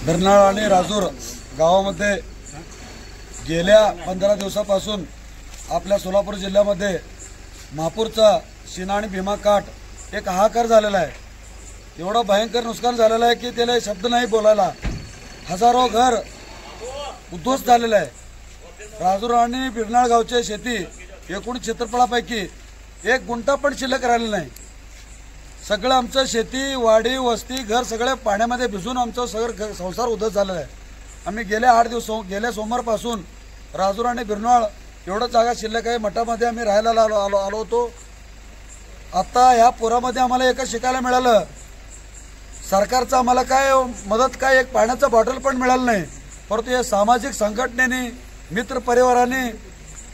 बिरनाळ आणि राजूर गावामध्ये गेल्या 15 दिवसापासून आपल्या सोलापूर जिल्ह्यामध्ये महापूरचा शीना आणि भीमा काठ एक हाहाकार झालेला आहे। एवढं भयंकर नुकसान झालेलं आहे की त्याला शब्द नाही बोलायला। हजारो घर उद्ध्वस्त झालेलं आहे। राजूर आणि बिरनाळ गावचे शेती एकूण क्षेत्रफळापैकी 1 गुंठा पण शिल्लक राहिलेला नाही। सगळं आमचं शेती वाडी वस्ती घर सगळे पाण्यामध्ये भिजून आमचं सगळं संसार उद्ध्वस्त झालेला आहे। आम्ही गेल्या 8 दिवस गेल्या सोमवारपासून राजूर आणि बिरनाळ एवढं जागा शिल्लक आहे। मठामध्ये आम्ही राहायला आलो होतो। आता ह्या पुरामध्ये आम्हाला एकच शिकायला मिळालं, सरकारचं आम्हाला काय मदत काय एक पाण्याचं बॉटल पण मिळालं नाही। परंतु हे सामाजिक संघटनेने मित्र परिवाराने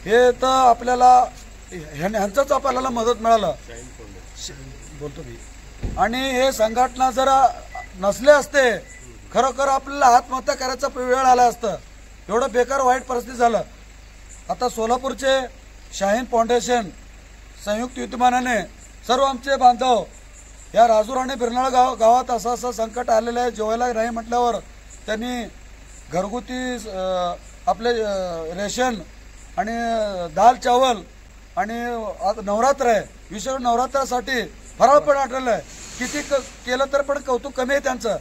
हे तर आपल्याला ह्यांचंच आपल्याला मदत मिळालं बोलतो मी। आणि हे संघटना जरा नसले असते खरोखर आपल्याला आत्महत्या करायचा वेळ आला असतं। एवढं बेकार वाईट परिस्थिती झालं। आता सोलापूरचे शाहीन फाउंडेशन संयुक्त युतीमानाने सर्व आमचे बांधव या राजूर आणि बिरनाळ गावात असं संकट आलेलं आहे। जेवायला नाही म्हटल्यावर त्यांनी घरगुती आपले रेशन आणि दाल चावल आणि आता नवरात्र आहे, विशेष नवरात्रासाठी फराळ पण आठवलं आहे। किती केलं तर पण कौतुक कमी आहे त्यांचं।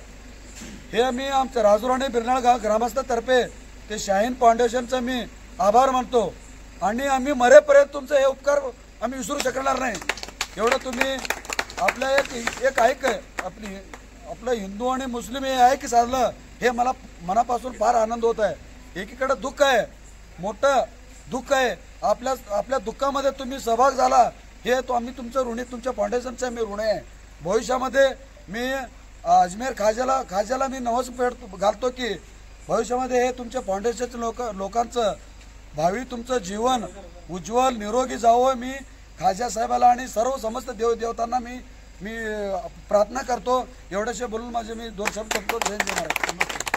हे आम्ही आमच्या राजूर आणि बिरनाळ गाव ग्रामस्थातर्फे ते शाहीन फाउंडेशनचं मी आभार मानतो। आणि आम्ही मरेपर्यंत तुमचे हे उपकार आम्ही विसरू शकणार नाही। एवढं तुम्ही आपल्या एक ऐक आपलं हिंदू आणि मुस्लिम हे आहे की साधलं, हे मला मनापासून फार आनंद होत आहे। एकीकडे दुःख आहे, मोठं दुःख आहे। आपल्या दुःखामध्ये तुम्ही सहभाग झाला हे तो आम्ही तुमचं ऋणी, तुमच्या फाउंडेशनचं मी ऋणी आहे। भविष्यामध्ये मी अजमेर खाज्याला मी नवस घालतो की भविष्यामध्ये हे तुमच्या फाउंडेशनच्या लोकांचं भावी तुमचं जीवन उज्ज्वल निरोगी जावं। मी खाज्या साहेबाला आणि सर्व समस्त देवदेवतांना मी प्रार्थना करतो। एवढ्याशे बोलून माझे मी 2 शब्द संपतो। जय महाराज।